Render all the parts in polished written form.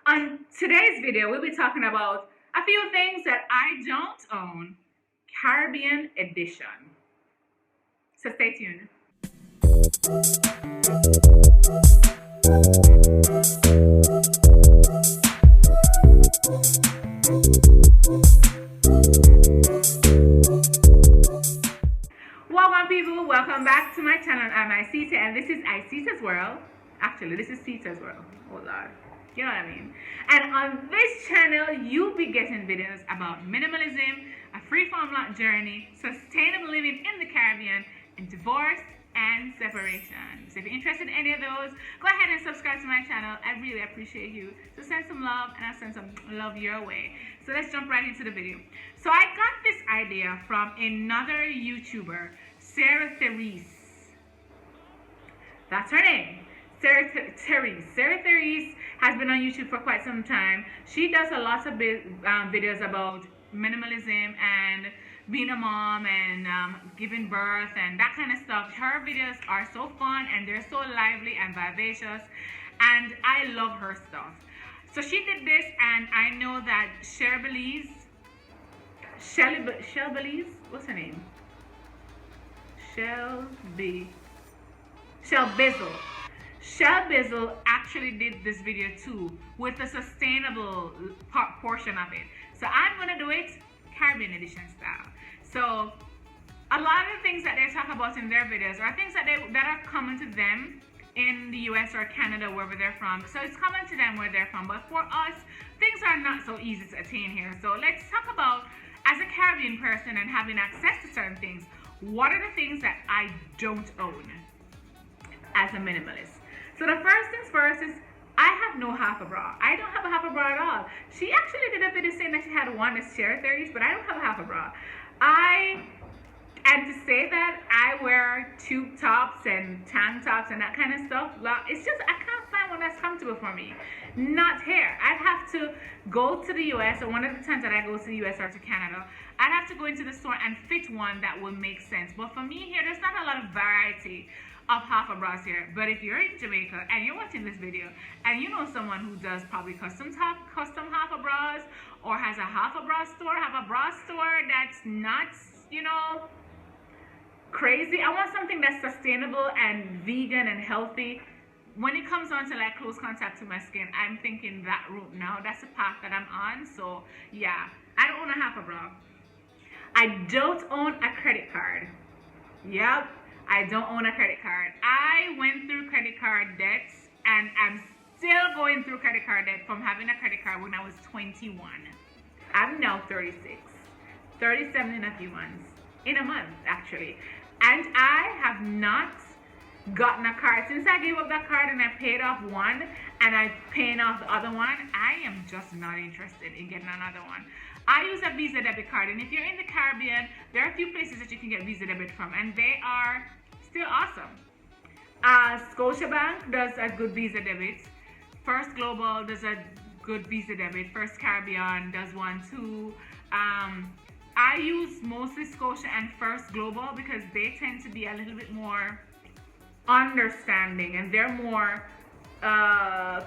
On today's video, we'll be talking about a few things that I don't own, Caribbean edition. So stay tuned. Welcome people, welcome back to my channel. I'm eye-see-tah and this is eye-see-tah's world. Actually, this is see-tah's world. Oh Lord. You know what I mean? And on this channel, you'll be getting videos about minimalism, a free-form lot journey, sustainable living in the Caribbean, and divorce and separation. So if you're interested in any of those, go ahead and subscribe to my channel. I really appreciate you. So send some love and I'll send some love your way. So let's jump right into the video. So I got this idea from another YouTuber, Sarah Therese. That's her name. Sarah Therese has been on YouTube for quite some time. She does a lot of videos about minimalism and being a mom and giving birth and that kind of stuff. Her videos are so fun and they're so lively and vivacious, and I love her stuff. So she did this, and I know that Shelby, what's her name? Shelby actually did this video too with the sustainable portion of it. So I'm gonna do it Caribbean edition style. So a lot of the things that they talk about in their videos are things that are common to them in the US or Canada, wherever they're from. So it's common to them where they're from. But for us, things are not so easy to attain here. So let's talk about, as a Caribbean person and having access to certain things, what are the things that I don't own as a minimalist? So the first things first is I have no half a bra. I don't have a half a bra at all. She actually did a video saying that she had one that's Sarah Therese, but I don't have a half a bra. And to say that I wear tube tops and tank tops and that kind of stuff, it's just I can't find one that's comfortable for me. Not here. I'd have to go to the US, or one of the times that I go to the US or to Canada, I'd have to go into the store and fit one that will make sense. But for me here, there's not a lot of variety of half a bras here. But if you're in Jamaica and you're watching this video and you know someone who does probably custom half a bras, or has a half a bra store, have a bra store that's not, crazy. I want something that's sustainable and vegan and healthy. When it comes on to like close contact to my skin, I'm thinking that route now. That's the path that I'm on. So yeah, I don't own a half a bra. I don't own a credit card. Yep, I don't own a credit card. I went through credit card debts, and I'm still going through credit card debt from having a credit card when I was 21. I'm now 36, 37 in a few months, in a month actually. And I have not gotten a card. Since I gave up that card and I paid off one and I'm paying off the other one, I am just not interested in getting another one. I use a Visa debit card, and if you're in the Caribbean, there are a few places that you can get Visa debit from, and they are still awesome. Scotiabank does a good Visa debit. First Global does a good Visa debit. First Caribbean does one too. I use mostly Scotia and First Global because they tend to be a little bit more understanding, and they're more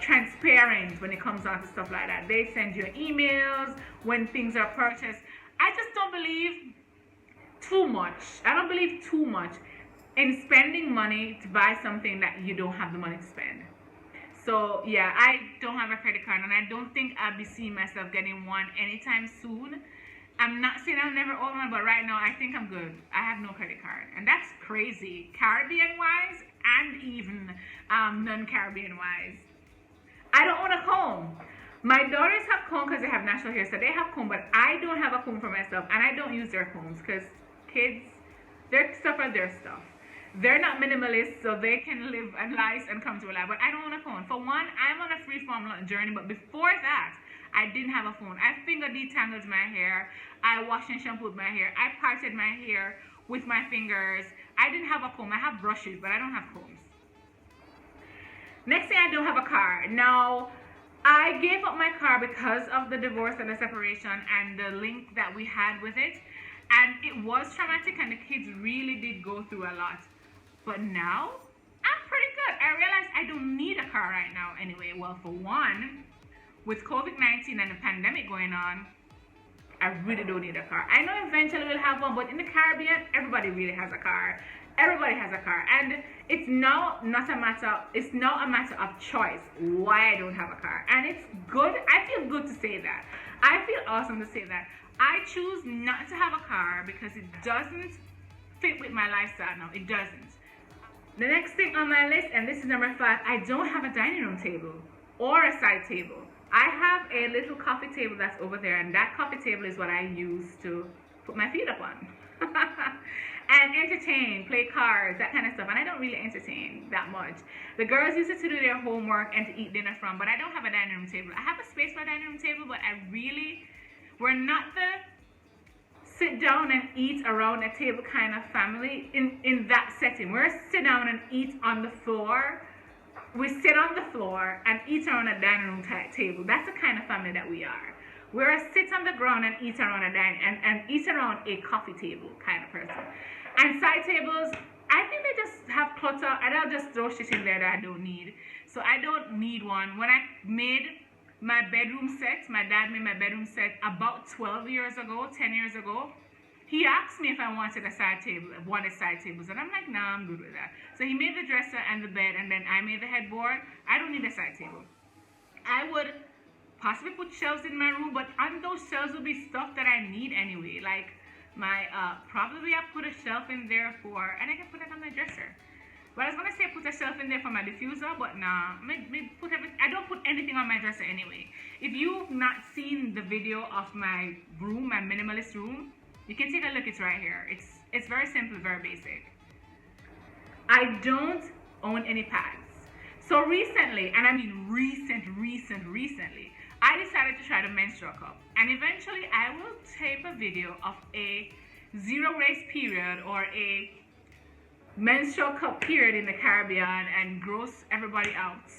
transparent when it comes down to stuff like that. They send you emails when things are purchased. I just don't believe too much. I don't believe too much in spending money to buy something that you don't have the money to spend. So yeah, I don't have a credit card, and I don't think I'll be seeing myself getting one anytime soon. I'm not saying I'll never own one, but right now I think I'm good. I have no credit card, and that's crazy, Caribbean-wise and even non-Caribbean wise. I don't own a comb. My daughters have comb because they have natural hair, so they have comb, but I don't have a comb for myself, and I don't use their combs because kids, their stuff are their stuff. They're not minimalist, so they can live a nice and comfortable life, but I don't own a comb. For one, I'm on a free-form journey, but before that, I didn't have a phone. I finger detangled my hair. I washed and shampooed my hair. I parted my hair with my fingers. I didn't have a comb. I have brushes, but I don't have combs. Next thing, I don't have a car. Now, I gave up my car because of the divorce and the separation and the link that we had with it. And it was traumatic, and the kids really did go through a lot. But now, I'm pretty good. I realized I don't need a car right now anyway. Well, for one, with COVID-19 and the pandemic going on, I really don't need a car. I know eventually we'll have one, but in the Caribbean, everybody really has a car. Everybody has a car, and it's now not a matter. It's now a matter of choice why I don't have a car, and it's good. I feel good to say that. I feel awesome to say that. I choose not to have a car because it doesn't fit with my lifestyle now. It doesn't. The next thing on my list, and this is number 5, I don't have a dining room table or a side table. I have a little coffee table that's over there, and that coffee table is what I use to put my feet up on. And entertain, play cards, that kind of stuff. And I don't really entertain that much. The girls use it to do their homework and to eat dinner from, but I don't have a dining room table. I have a space for a dining room table, but we're not the sit down and eat around a table kind of family in that setting. We're sit down and eat on the floor. We sit on the floor and eat around a dining room table. That's the kind of family that we are. We're a sit on the ground and eat around and eat around a coffee table kind of person. And side tables, I think they just have clutter, and I'll just throw shit in there that I don't need. So I don't need one. When I made my bedroom set, my dad made my bedroom set about 12 years ago, 10 years ago. He asked me if I wanted a side table, wanted side tables, and I'm like, nah, I'm good with that. So he made the dresser and the bed, and then I made the headboard. I don't need a side table. I would possibly put shelves in my room, but on those shelves will be stuff that I need anyway. Like my, probably I put a shelf in there for, and I can put it on my dresser. But I was gonna say put a shelf in there for my diffuser, but nah, I don't put anything on my dresser anyway. If you've not seen the video of my room, my minimalist room, you can take a look, it's right here. It's very simple, very basic. I don't own any pads. So recently, and I mean recently, I decided to try the menstrual cup. And eventually I will tape a video of a zero waste period or a menstrual cup period in the Caribbean and gross everybody out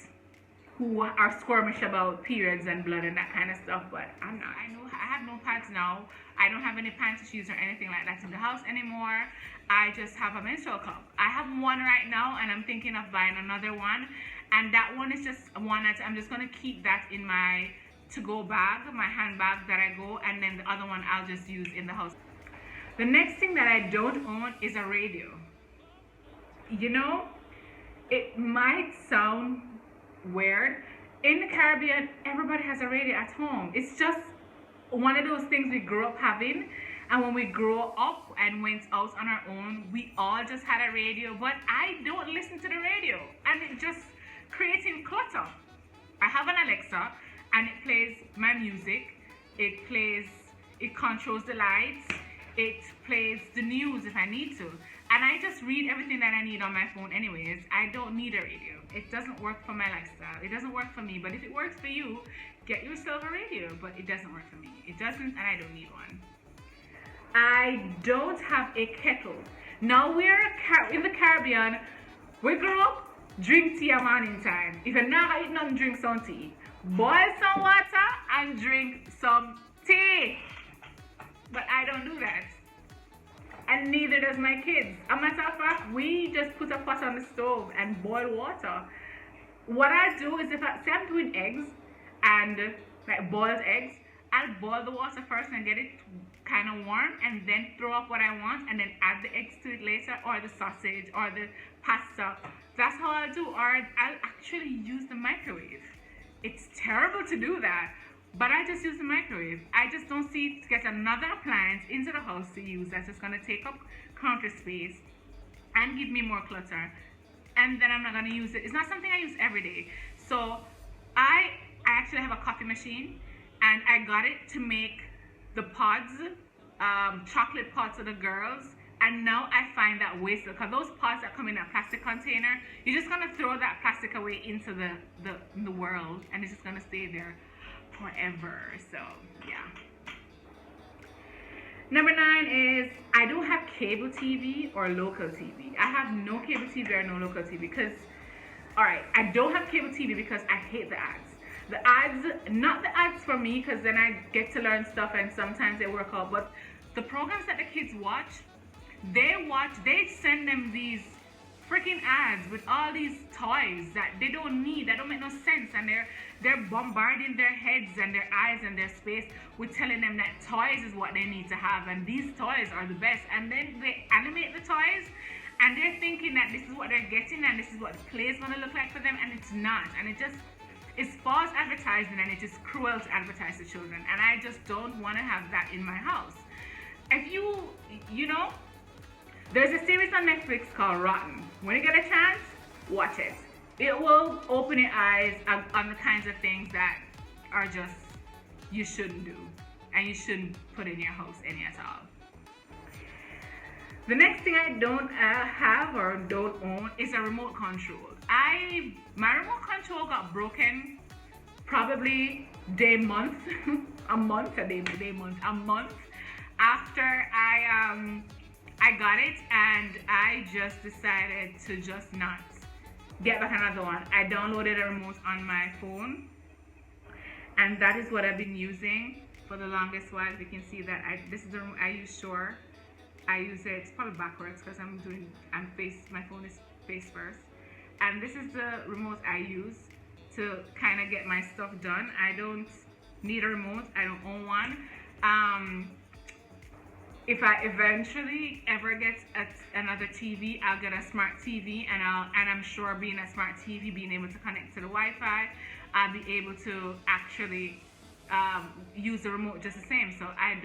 who are squirmish about periods and blood and that kind of stuff. But I'm not, I have no pads now. I don't have any panty shoes or anything like that in the house anymore. I just have a menstrual cup. I have one right now, and I'm thinking of buying another one. And that one is just one that I'm just gonna keep that in my to-go bag, my handbag that I go, and then the other one I'll just use in the house. The next thing that I don't own is a radio. You know, it might sound weird. In the Caribbean, everybody has a radio at home. It's just one of those things we grew up having, and when we grow up and went out on our own, we all just had a radio, but I don't listen to the radio, and it just creating clutter. I have an Alexa, and it plays my music, it controls the lights, it plays the news if I need to, and I just read everything that I need on my phone anyways. I don't need a radio. It doesn't work for my lifestyle. It doesn't work for me, but if it works for you, get yourself a radio, but it doesn't work for me. It doesn't, and I don't need one. I don't have a kettle. Now we're in the Caribbean, we grew up, drink tea at morning time. If you never eat nothing, drink some tea. Boil some water and drink some tea. But I don't do that. And neither does my kids. As a matter of fact, we just put a pot on the stove and boil water. What I do is if I'm doing eggs, and like boiled eggs, I'll boil the water first and get it kind of warm, and then throw up what I want, and then add the eggs to it later, or the sausage, or the pasta. That's how I'll do, or I'll actually use the microwave. It's terrible to do that, but I just use the microwave. I just don't see to get another appliance into the house to use that's just gonna take up counter space and give me more clutter, and then I'm not gonna use it. It's not something I use every day. So I actually have a coffee machine, and I got it to make the pods, chocolate pods for the girls, and now I find that wasteful, because those pods that come in a plastic container, you're just gonna throw that plastic away into the world, and it's just gonna stay there forever. So yeah. Number 9 is I don't have cable TV or local TV. I have no cable TV or no local TV because, alright, I don't have cable TV because I hate the ads. The ads, not the ads for me, because then I get to learn stuff and sometimes they work out, but the programs that the kids watch, they send them these freaking ads with all these toys that they don't need, that don't make no sense, and they're bombarding their heads and their eyes and their space with telling them that toys is what they need to have and these toys are the best, and then they animate the toys and they're thinking that this is what they're getting and this is what the play is going to look like for them, and it's not. And it's false advertising, and it's just cruel to advertise to children, and I just don't want to have that in my house. If you know, there's a series on Netflix called Rotten. When you get a chance, watch it. It will open your eyes on the kinds of things that are just, you shouldn't do and you shouldn't put in your house any at all. The next thing I don't have or don't own is a remote control. My remote control got broken probably a month after I got it, and I just decided to just not get back another one. I downloaded a remote on my phone, and that is what I've been using for the longest while. You can see that this is the remote I use. Sure, I use it. It's probably backwards because my phone is face first, and this is the remote I use to kind of get my stuff done. I don't need a remote. I don't own one. If I eventually ever get another TV, I'll get a smart TV, and I'm sure being a smart TV, being able to connect to the Wi-Fi, I'll be able to actually use the remote just the same. So I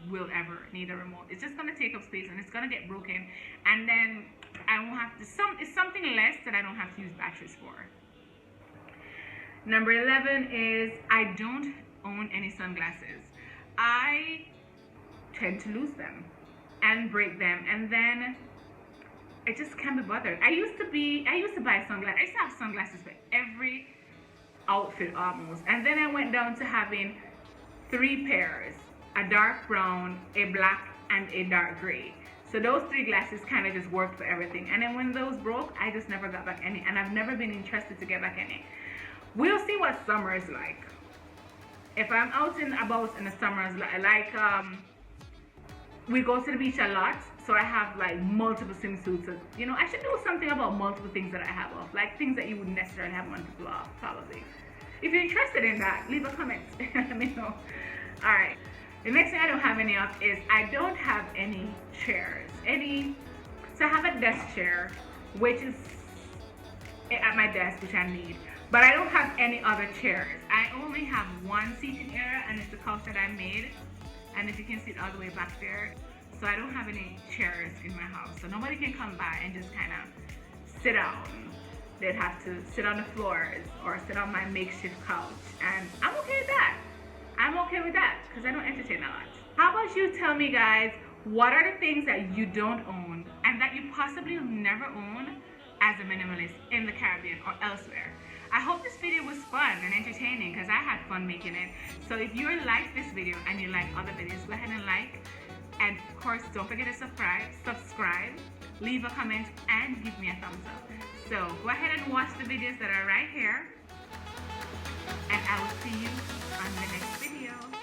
will ever need a remote. It's just gonna take up space and it's gonna get broken, and then I won't have to. It's something less that I don't have to use batteries for. Number 11 is I don't own any sunglasses. I tend to lose them and break them, and then I just can't be bothered. I used to buy sunglasses. I used to have sunglasses for every outfit almost, and then I went down to having 3 pairs: a dark brown, a black, and a dark gray. So those 3 glasses kind of just worked for everything, and then when those broke, I just never got back any, and I've never been interested to get back any. We'll see what summer is like. If I'm out and about in the summers, like we go to the beach a lot, so I have like multiple swimsuits. So, you know, I should do something about multiple things that I have off, like things that you wouldn't necessarily have multiple off, probably. If you're interested in that, leave a comment. Let me know. All right. The next thing I don't have any of is I don't have any chairs. So I have a desk chair, which is at my desk, which I need. But I don't have any other chairs. I only have one seating area, and it's the couch that I made. And if you can see it all the way back there. So I don't have any chairs in my house. So nobody can come by and just kind of sit down. They'd have to sit on the floors or sit on my makeshift couch. And I'm okay with that. I'm okay with that because I don't entertain a lot. How about you tell me, guys, what are the things that you don't own and that you possibly never own as a minimalist in the Caribbean or elsewhere? I hope this video was fun and entertaining because I had fun making it. So if you like this video and you like other videos, go ahead and like. And of course, don't forget to subscribe, leave a comment, and give me a thumbs up. So go ahead and watch the videos that are right here. And I will see you on the next video.